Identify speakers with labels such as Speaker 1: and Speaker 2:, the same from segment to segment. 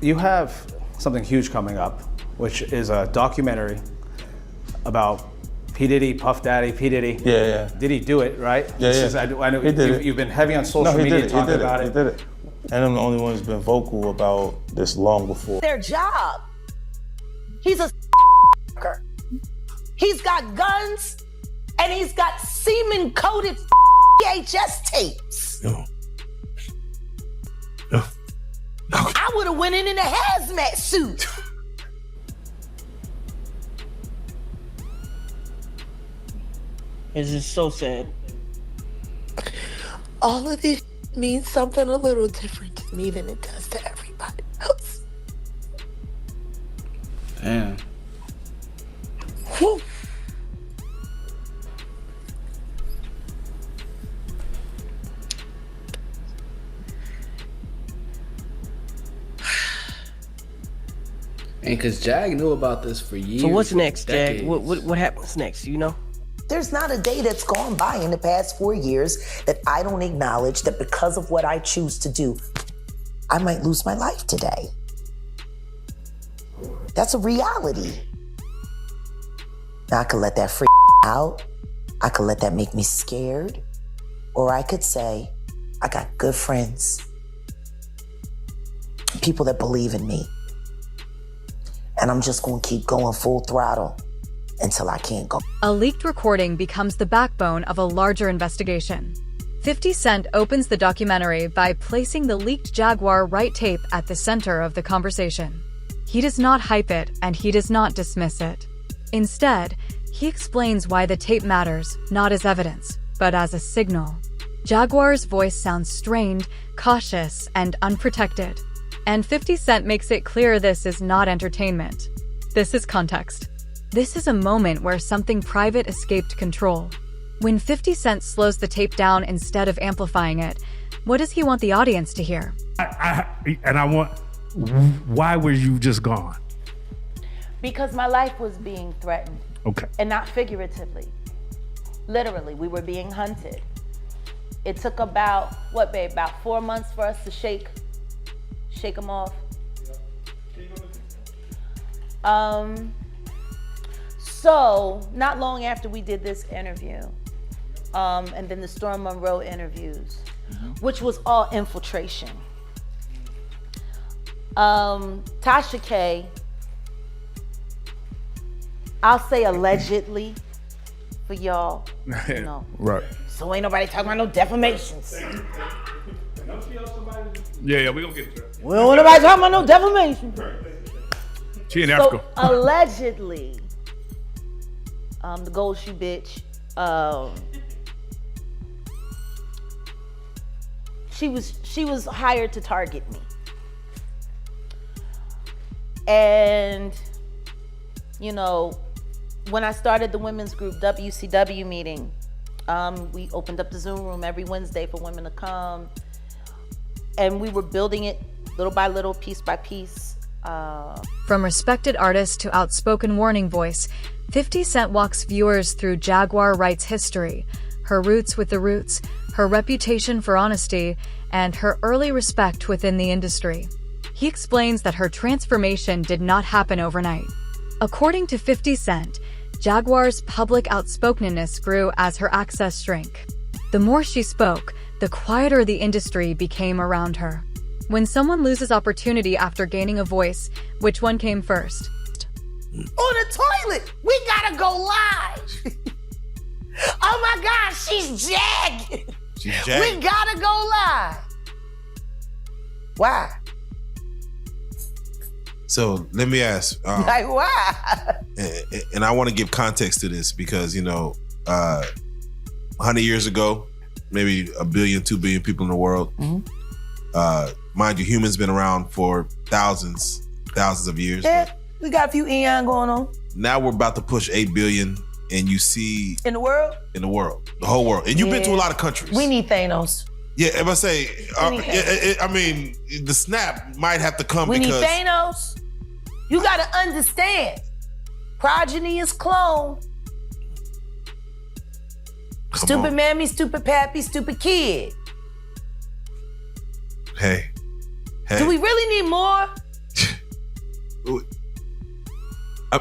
Speaker 1: You have something huge coming up, which is a documentary about P. Diddy, Puff Daddy, P. Diddy.
Speaker 2: Yeah.
Speaker 1: Did he do it, right?
Speaker 2: I
Speaker 1: know
Speaker 2: he did it.
Speaker 1: You've been heavy on social media talking about it.
Speaker 2: He did it. And I'm the only one who's been vocal about this long before.
Speaker 3: Their job. He's a He's got guns and he's got semen-coated VHS tapes.
Speaker 4: No.
Speaker 3: I would have went in a hazmat suit.
Speaker 5: It's just so sad.
Speaker 6: All of this means something a little different to me than it does to everybody else.
Speaker 2: Damn.
Speaker 6: Whew.
Speaker 7: And cause Jag knew about this for years.
Speaker 5: So what's next, Jag?
Speaker 7: decades.
Speaker 5: What happens next, you know?
Speaker 3: There's not a day that's gone by in the past 4 years that I don't acknowledge that because of what I choose to do, I might lose my life today. That's a reality. Now I could let that freak out. I could let that make me scared. Or I could say, I got good friends, people that believe in me. And I'm just gonna keep going full throttle until I can't go.
Speaker 8: A leaked recording becomes the backbone of a larger investigation. 50 Cent opens the documentary by placing the leaked Jaguar Wright tape at the center of the conversation. He does not hype it, and he does not dismiss it. Instead, he explains why the tape matters, not as evidence, but as a signal. Jaguar's voice sounds strained, cautious, and unprotected. And 50 Cent makes it clear this is not entertainment. This is context. This is a moment where something private escaped control. When 50 Cent slows the tape down instead of amplifying it, what does he want the audience to hear?
Speaker 4: Why were you just gone?
Speaker 9: Because my life was being threatened.
Speaker 4: Okay.
Speaker 9: And not figuratively. Literally, we were being hunted. It took about, about 4 months for us to shake them off. So, not long after we did this interview, and then the Storm Monroe interviews, which was all infiltration. Tasha K, I'll say allegedly for y'all, you know.
Speaker 4: Right.
Speaker 9: So ain't nobody talking about no defamations.
Speaker 4: Yeah, we gonna get to it.
Speaker 9: We don't want nobody talking about no defamation.
Speaker 4: She in Africa.
Speaker 9: So allegedly, the gold shoe bitch, she was hired to target me. And, you know, when I started the women's group WCW meeting, we opened up the Zoom room every Wednesday for women to come. And we were building it little by little, piece by piece.
Speaker 8: From respected artist to outspoken warning voice, 50 Cent walks viewers through Jaguar Wright's history, her roots with the roots, her reputation for honesty, and her early respect within the industry. He explains that her transformation did not happen overnight. According to 50 Cent, Jaguar's public outspokenness grew as her access shrank. The more she spoke, the quieter the industry became around her. When someone loses opportunity after gaining a voice, which one came first?
Speaker 3: On the toilet, we gotta go live. Oh my God, she's jagged. We gotta go live. Why?
Speaker 10: So let me ask.
Speaker 3: Like why?
Speaker 10: And I want to give context to this because, 100 years ago, maybe 1 billion, 2 billion people in the world. Mind you, humans been around for thousands of years.
Speaker 3: Yeah, we got a few eon going on.
Speaker 10: Now we're about to push 8 billion, and you see
Speaker 3: in the world,
Speaker 10: the whole world, and you've been to a lot of countries.
Speaker 3: We need Thanos.
Speaker 10: Yeah, if I say, I mean, the snap might have to come because
Speaker 3: we need Thanos. You gotta understand, progeny is clone. Stupid mammy, stupid pappy, stupid kid.
Speaker 10: Hey.
Speaker 3: Do we really need more?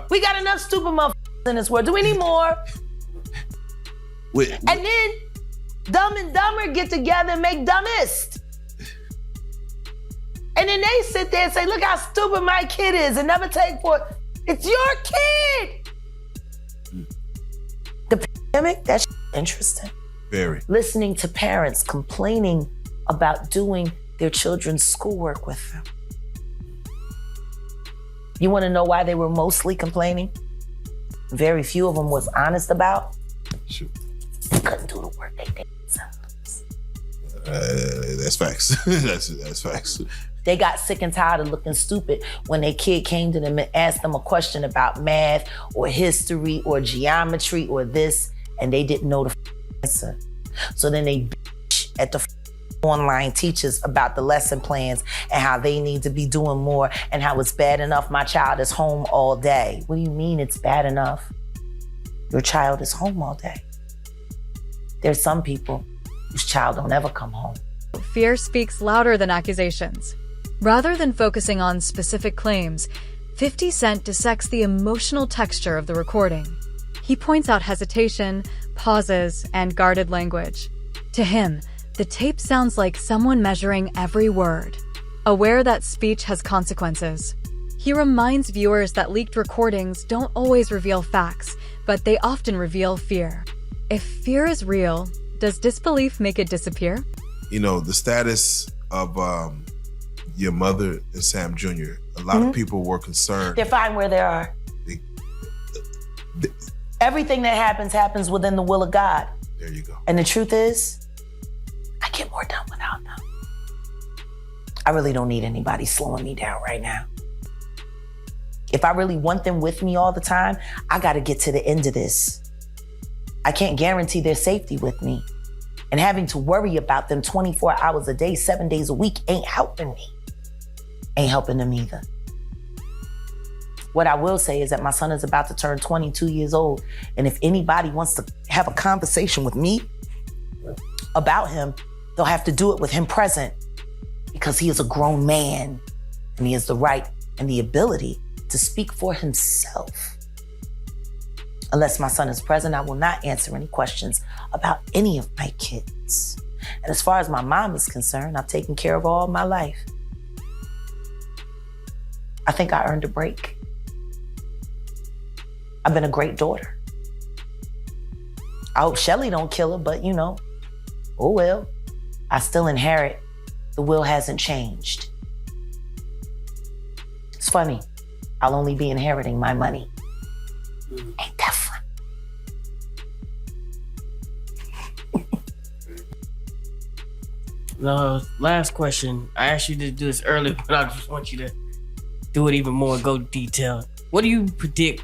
Speaker 3: We got enough stupid motherfuckers in this world. Do we need more? And then Dumb and Dumber get together and make Dumbest. And then they sit there and say, look how stupid my kid is and never take for it. It's your kid. The pandemic, that's interesting.
Speaker 10: Very.
Speaker 3: Listening to parents complaining about doing their children's schoolwork with them. You want to know why they were mostly complaining? Very few of them was honest about.
Speaker 10: Shoot.
Speaker 3: They couldn't do the work they did themselves.
Speaker 10: That's facts. that's facts.
Speaker 3: They got sick and tired of looking stupid when their kid came to them and asked them a question about math or history or geometry or this, and they didn't know the answer. So then they bitch at the online teachers about the lesson plans and how they need to be doing more and how it's bad enough my child is home all day. What do you mean it's bad enough? Your child is home all day. There's some people whose child don't ever come home.
Speaker 8: Fear speaks louder than accusations. Rather than focusing on specific claims, 50 Cent dissects the emotional texture of the recording. He points out hesitation, pauses, and guarded language. To him, the tape sounds like someone measuring every word, aware that speech has consequences. He reminds viewers that leaked recordings don't always reveal facts, but they often reveal fear. If fear is real, does disbelief make it disappear?
Speaker 10: You know, the status of your mother and Sam Jr., a lot of people were concerned.
Speaker 3: They're fine where they are. Everything that happens within the will of God.
Speaker 10: There you go.
Speaker 3: And the truth is, I get more done without them. I really don't need anybody slowing me down right now. If I really want them with me all the time, I gotta get to the end of this. I can't guarantee their safety with me. And having to worry about them 24 hours a day, 7 days a week ain't helping me. Ain't helping them either. What I will say is that my son is about to turn 22 years old. And if anybody wants to have a conversation with me about him, they'll have to do it with him present, because he is a grown man and he has the right and the ability to speak for himself. Unless my son is present, I will not answer any questions about any of my kids. And as far as my mom is concerned, I've taken care of her all my life. I think I earned a break. I've been a great daughter. I hope Shelly don't kill her, but you know, oh well. I still inherit. The will hasn't changed. It's funny. I'll only be inheriting my money. Ain't that fun?
Speaker 5: No, last question. I asked you to do this earlier, but I just want you to do it even more, go detailed. What do you predict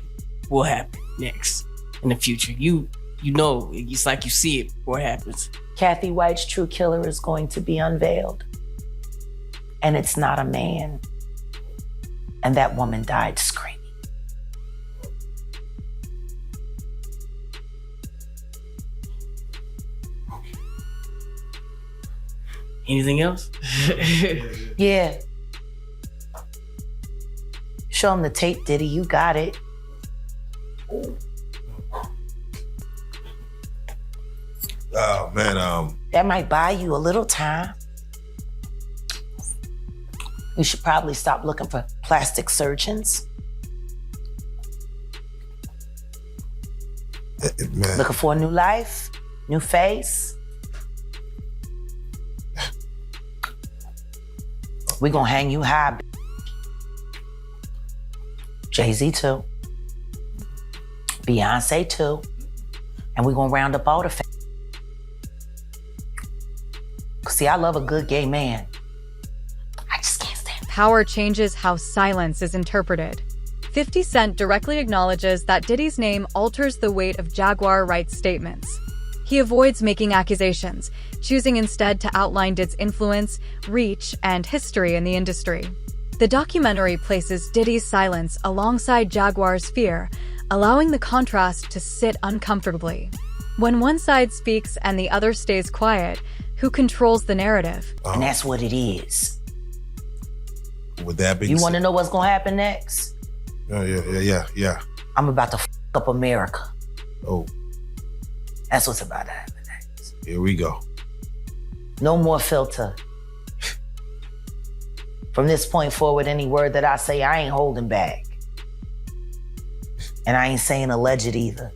Speaker 5: will happen next in the future? You know, it's like you see it before it happens.
Speaker 3: Kathy White's true killer is going to be unveiled. And it's not a man. And that woman died screaming.
Speaker 5: Anything else?
Speaker 3: Yeah. Show him the tape, Diddy. You got it.
Speaker 10: Oh man,
Speaker 3: That might buy you a little time. You should probably stop looking for plastic surgeons.
Speaker 10: man.
Speaker 3: Looking for a new life, new face. We gonna hang you high. Jay-Z too. Beyonce too. And we gonna round up all the See, I love a good gay man. I just can't stand it.
Speaker 8: Power changes how silence is interpreted. 50 Cent directly acknowledges that Diddy's name alters the weight of Jaguar Wright's statements. He avoids making accusations, choosing instead to outline Diddy's influence, reach, and history in the industry. The documentary places Diddy's silence alongside Jaguar's fear, allowing the contrast to sit uncomfortably. When one side speaks and the other stays quiet, who controls the narrative?
Speaker 3: And that's what it is.
Speaker 10: With that being
Speaker 3: You
Speaker 10: said,
Speaker 3: want to know what's going to happen next?
Speaker 10: Yeah.
Speaker 3: I'm about to f up America.
Speaker 10: Oh,
Speaker 3: That's what's about to happen next.
Speaker 10: here we go.
Speaker 3: No more filter. From this point forward, any word that I say, I ain't holding back. And I ain't saying alleged either.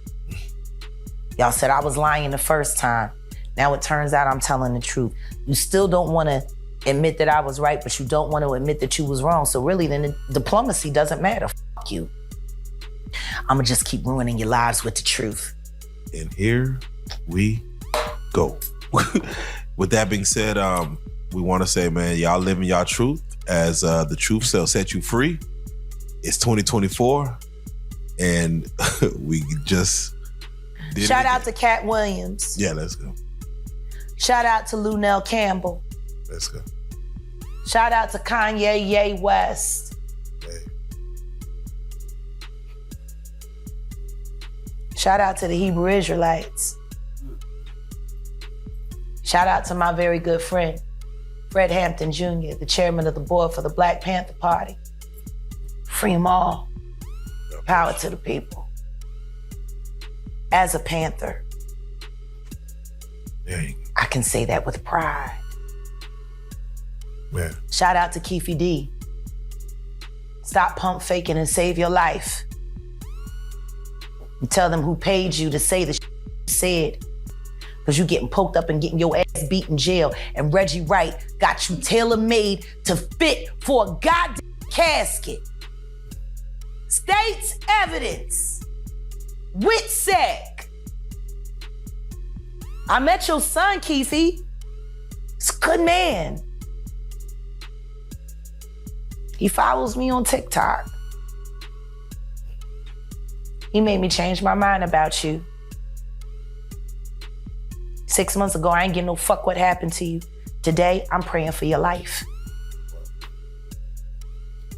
Speaker 3: Y'all said I was lying the first time. Now it turns out I'm telling the truth. You still don't want to admit that I was right, but you don't want to admit that you was wrong. So really, then the diplomacy doesn't matter. Fuck you. I'ma just keep ruining your lives with the truth.
Speaker 10: And here we go. With that being said, we want to say, man, y'all living y'all truth as the truth shall set you free. It's 2024, and we just did
Speaker 3: Shout out to Cat Williams.
Speaker 10: Yeah, let's go.
Speaker 3: Shout out to Lunell Campbell.
Speaker 10: Let's go.
Speaker 3: Shout out to Kanye Ye West.
Speaker 10: Hey.
Speaker 3: Shout out to the Hebrew Israelites. Shout out to my very good friend, Fred Hampton Jr., the chairman of the board for the Black Panther Party. Free 'em all. Power to the people. As a Panther, I can say that with pride.
Speaker 10: Man.
Speaker 3: Shout out to Keefe D. Stop pump faking and save your life. And tell them who paid you to say the shit you said. Because you getting poked up and getting your ass beat in jail. And Reggie Wright got you tailor-made to fit for a goddamn casket. State's evidence. WITSEC. I met your son, Keefe. He's a good man. He follows me on TikTok. He made me change my mind about you. 6 months ago, I ain't getting no fuck what happened to you. Today, I'm praying for your life.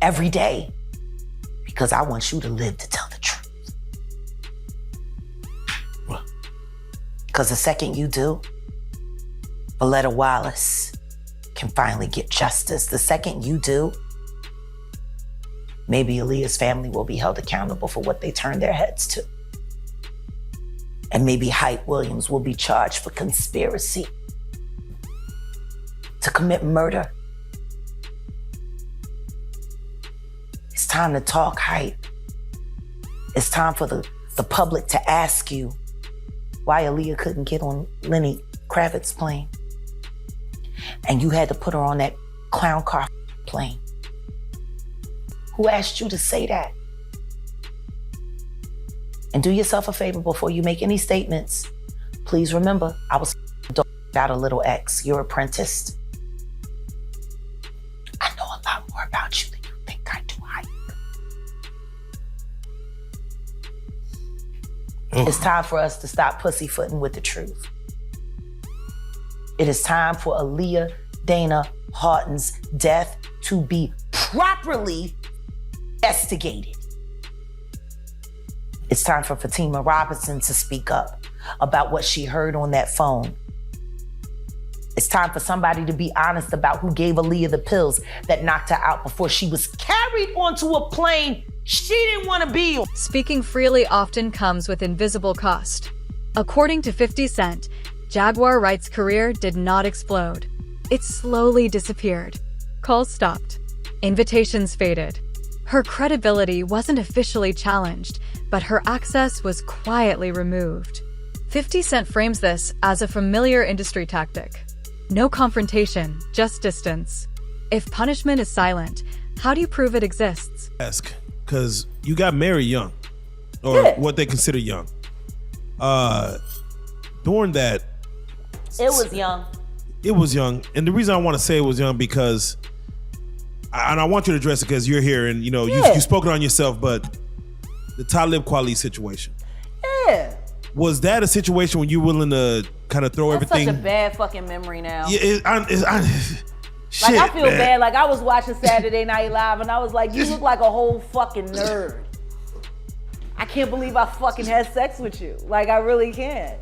Speaker 3: Every day. Because I want you to live to tell the truth. Because the second you do, Valletta Wallace can finally get justice. The second you do, maybe Aaliyah's family will be held accountable for what they turned their heads to. And maybe Hype Williams will be charged for conspiracy to commit murder. It's time to talk, Hype. It's time for the public to ask you why Aaliyah couldn't get on Lenny Kravitz's plane. And you had to put her on that clown car plane. Who asked you to say that? And do yourself a favor before you make any statements. Please remember, I was out a little X, your apprentice. I know a lot more about you than you think I do, Hype. It's time for us to stop pussyfooting with the truth. It is time for Aaliyah Dana Houghton's death to be properly investigated. It's time for Fatima Robinson to speak up about what she heard on that phone. It's time for somebody to be honest about who gave Aaliyah the pills that knocked her out before she was carried onto a plane she didn't want to be on.
Speaker 8: Speaking freely often comes with invisible cost. According to 50 Cent, Jaguar Wright's career did not explode. It slowly disappeared. Calls stopped. Invitations faded. Her credibility wasn't officially challenged, but her access was quietly removed. 50 Cent frames this as a familiar industry tactic. No confrontation, just distance. If punishment is silent, how do you prove it exists?
Speaker 11: Ask, because you got married young, or what they consider young. During that,
Speaker 9: It was young.
Speaker 11: it was young, and the reason I want to say it was young because, and I want you to address it because you're here and you spoke it on yourself, but the Talib Kweli situation.
Speaker 9: Yeah.
Speaker 11: Was that a situation when you were willing to kind of throw
Speaker 9: That's
Speaker 11: everything?
Speaker 9: such a bad fucking memory now.
Speaker 11: Yeah, shit,
Speaker 9: Like, I feel
Speaker 11: man.
Speaker 9: bad. Like, I was watching Saturday Night Live and I was like, you look like a whole fucking nerd. I can't believe I fucking had sex with you. Like, I really can't.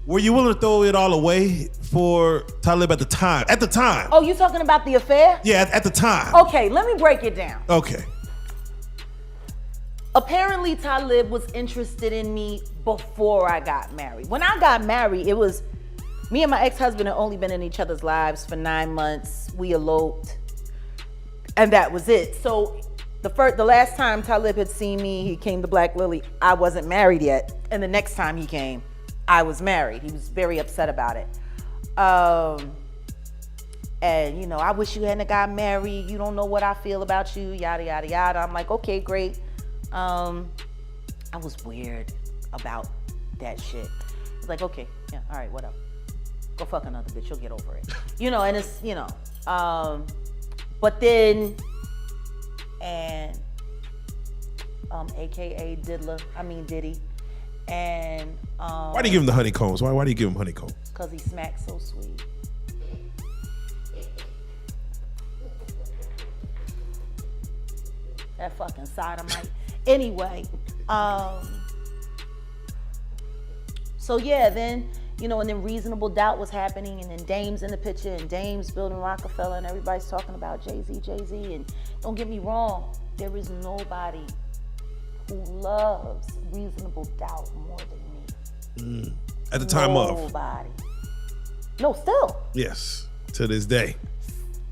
Speaker 11: Were you willing to throw it all away for Talib at the time? At the time.
Speaker 9: Oh, you talking about the affair?
Speaker 11: Yeah, at the time.
Speaker 9: Okay, let me break it down.
Speaker 11: Okay.
Speaker 9: apparently Talib was interested in me before I got married. When I got married, it was me and my ex-husband had only been in each other's lives for 9 months. We eloped, and that was it. So the last time Talib had seen me, he came to Black Lily, I wasn't married yet. And the next time he came, I was married. He was very upset about it. And, you know, I wish you hadn't got married. You don't know what I feel about you, yada, yada, yada. I'm like, okay, great. I was weird about that shit. It's like, okay, yeah, all right, whatever. Go fuck another bitch, you'll get over it. You know, and it's, you know, but then, and AKA Diddy, and
Speaker 11: why do you give him the honeycombs? Why do you give him honeycombs?
Speaker 9: Because he smacks so sweet. That fucking sodomite. Anyway, so yeah, then, you know, and then Reasonable Doubt was happening, and then Dame's in the picture, and Dame's building Rockefeller, and everybody's talking about Jay-Z, and don't get me wrong, there is nobody who loves Reasonable Doubt more than me.
Speaker 11: At the time
Speaker 9: Nobody. No, still.
Speaker 11: Yes, to this day.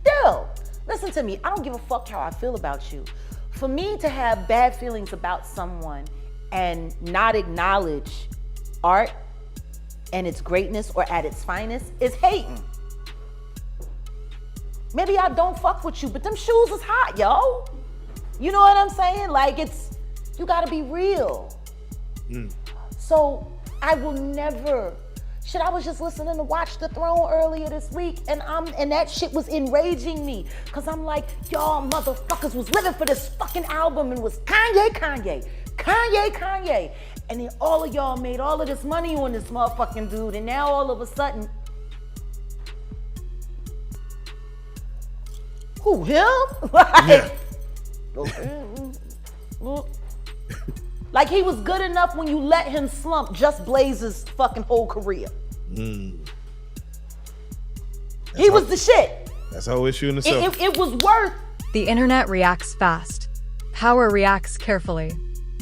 Speaker 9: Still. Listen to me, I don't give a fuck how I feel about you. For me to have bad feelings about someone and not acknowledge art and its greatness or at its finest is hating. Maybe I don't fuck with you, but them shoes is hot, yo. You know what I'm saying? Like, it's, you gotta be real. So I will never, shit, I was just listening to Watch the Throne earlier this week, and that shit was enraging me, cause I'm like, y'all motherfuckers was living for this fucking album and was Kanye. And then all of y'all made all of this money on this motherfucking dude, and now all of a sudden, who, him? Like, like he was good enough when you let him slump Just Blaze's fucking whole career. He was the shit.
Speaker 11: That's the whole issue in itself.
Speaker 9: It was worth.
Speaker 8: The internet reacts fast. Power reacts carefully.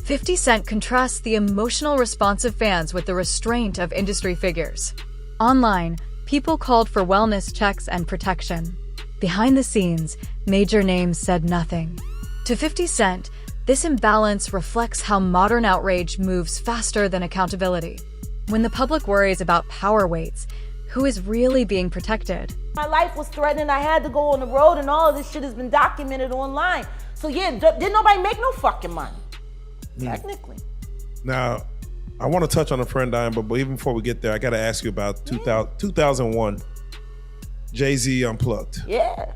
Speaker 8: 50 Cent contrasts the emotional response of fans with the restraint of industry figures. Online, people called for wellness checks and protection. Behind the scenes, major names said nothing. To 50 Cent, this imbalance reflects how modern outrage moves faster than accountability. When the public worries about power weights, who is really being protected?
Speaker 9: My life was threatened. I had to go on the road, and all of this shit has been documented online. So yeah, didn't nobody make no fucking money, technically.
Speaker 11: Now, I want to touch on a friend dying, but even before we get there, I got to ask you about 2001, Jay-Z Unplugged.
Speaker 9: Yeah.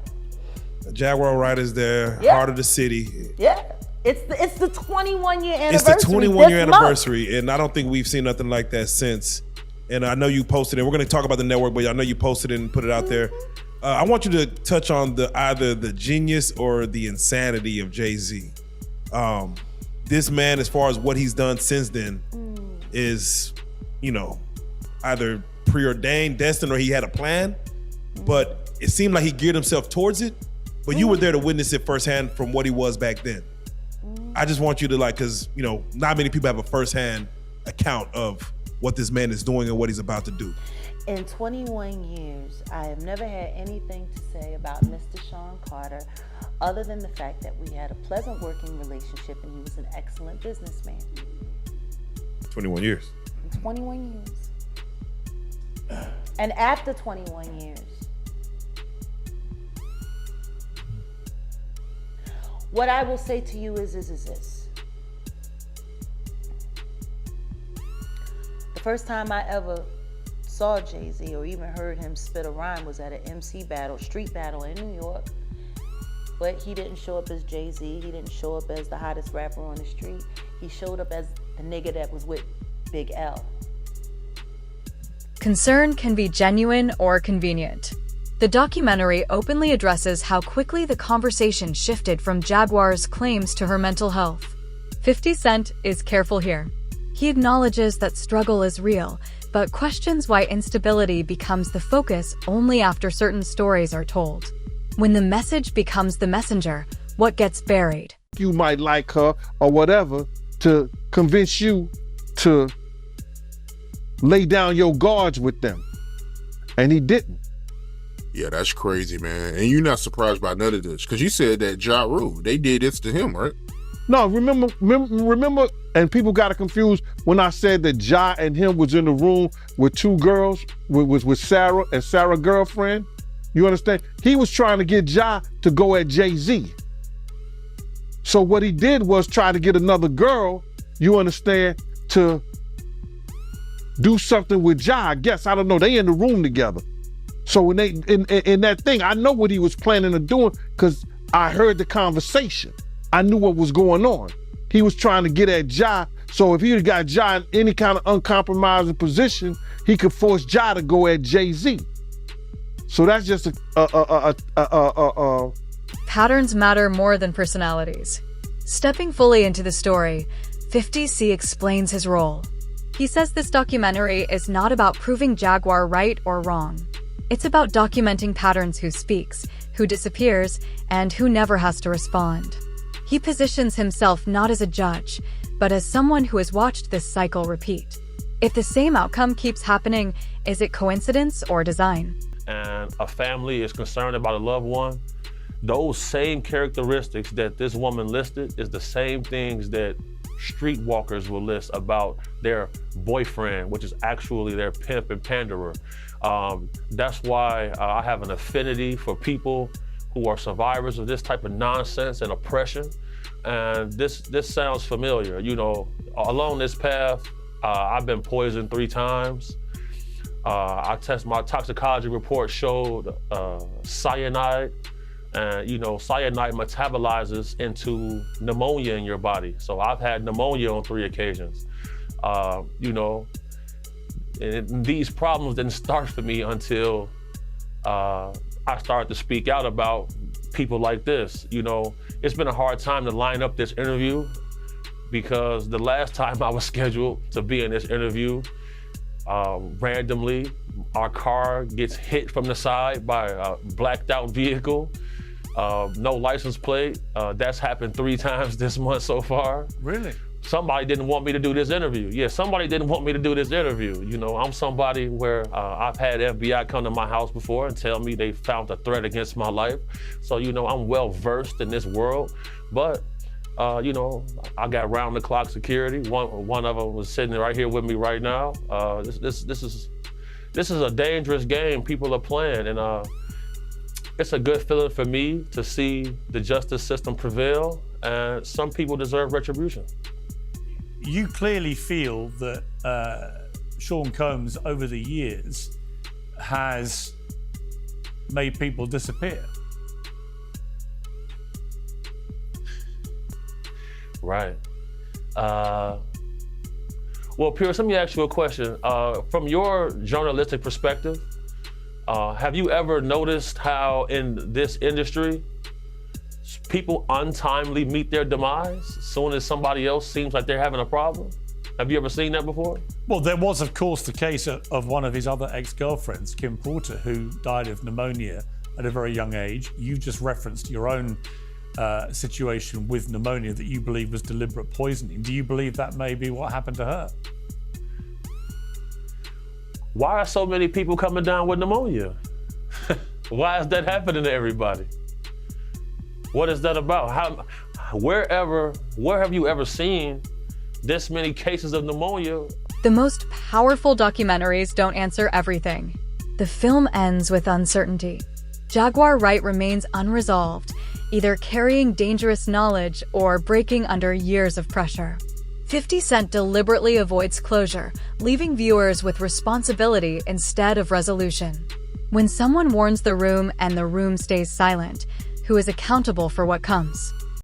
Speaker 11: Jaguar Wright is there,
Speaker 9: Yeah.
Speaker 11: Heart of the City.
Speaker 9: Yeah. It's the 21-year anniversary.
Speaker 11: It's the 21-year
Speaker 9: this month.
Speaker 11: anniversary, and I don't think we've seen nothing like that since. And I know you posted it. We're going to talk about the network, but I know you posted it and put it out there. I want you to touch on either the genius or the insanity of Jay-Z. This man, as far as what he's done since then, is, you know, either preordained, destined, or he had a plan. But it seemed like he geared himself towards it. But you were there to witness it firsthand from what he was back then. I just want you to, like, because, you know, not many people have a firsthand account of what this man is doing and what he's about to do.
Speaker 9: In 21 years, I have never had anything to say about Mr. Sean Carter other than the fact that we had a pleasant working relationship and he was an excellent businessman.
Speaker 11: 21 years.
Speaker 9: 21 years. And after 21 years, what I will say to you is this. The first time I ever saw Jay-Z or even heard him spit a rhyme was at an MC battle, street battle in New York. But he didn't show up as Jay-Z. He didn't show up as the hottest rapper on the street. He showed up as the nigga that was with Big L.
Speaker 8: Concern can be genuine or convenient. The documentary openly addresses how quickly the conversation shifted from Jaguar's claims to her mental health. 50 Cent is careful here. He acknowledges that struggle is real, but questions why instability becomes the focus only after certain stories are told. When the message becomes the messenger, what gets buried?
Speaker 12: you might like her or whatever to convince you to lay down your guards with them. And he didn't.
Speaker 13: Yeah, that's crazy, man. And you're not surprised by none of this, because you said that Ja Rule, they did this to him, right?
Speaker 12: No, remember, and people got it confused when I said that Ja and him was in the room with two girls, with Sarah and Sarah's girlfriend. You understand? He was trying to get Ja to go at Jay-Z. So what he did was try to get another girl, you understand, to do something with Ja, I guess. I don't know. They in the room together. So when they in that thing, I know what he was planning on doing because I heard the conversation. I knew what was going on. He was trying to get at Ja. So if he had got Ja in any kind of uncompromising position, he could force Ja to go at Jay-Z. So that's just
Speaker 8: Patterns matter more than personalities. Stepping fully into the story, 50C explains his role. He says this documentary is not about proving Jaguar right or wrong. It's about documenting patterns: who speaks, who disappears, and who never has to respond. He positions himself not as a judge, but as someone who has watched this cycle repeat. If the same outcome keeps happening, is it coincidence or design?
Speaker 14: And a family is concerned about a loved one, those same characteristics that this woman listed is the same things that streetwalkers will list about their boyfriend, which is actually their pimp and panderer. That's why I have an affinity for people who are survivors of this type of nonsense and oppression. And this sounds familiar. You know, along this path, I've been poisoned 3 times. My toxicology report showed cyanide. And you know, cyanide metabolizes into pneumonia in your body. So I've had pneumonia on 3 occasions. You know, and these problems didn't start for me until I started to speak out about people like this. You know, it's been a hard time to line up this interview because the last time I was scheduled to be in this interview, randomly, our car gets hit from the side by a blacked out vehicle. No license plate. That's happened 3 times this month so far.
Speaker 4: Really?
Speaker 14: Somebody didn't want me to do this interview. Yeah, somebody didn't want me to do this interview. You know, I'm somebody where I've had FBI come to my house before and tell me they found a threat against my life. So, you know, I'm well versed in this world. But, you know, I got round the clock security. One of them was sitting right here with me right now. This is a dangerous game people are playing, and it's a good feeling for me to see the justice system prevail, and some people deserve retribution.
Speaker 15: You clearly feel that Sean Combs over the years has made people disappear.
Speaker 14: Right. Well, Pierce, let me ask you a question. From your journalistic perspective, have you ever noticed how in this industry, people untimely meet their demise as soon as somebody else seems like they're having a problem? Have you ever seen that before?
Speaker 15: Well, there was, of course, the case of one of his other ex-girlfriends, Kim Porter, who died of pneumonia at a very young age. You just referenced your own situation with pneumonia that you believe was deliberate poisoning. Do you believe that may be what happened to her?
Speaker 14: Why are so many people coming down with pneumonia? Why is that happening to everybody? What is that about? Where have you ever seen this many cases of pneumonia?
Speaker 8: The most powerful documentaries don't answer everything. The film ends with uncertainty. Jaguar Wright remains unresolved, either carrying dangerous knowledge or breaking under years of pressure. 50 Cent deliberately avoids closure, leaving viewers with responsibility instead of resolution. When someone warns the room and the room stays silent, who is accountable for what comes?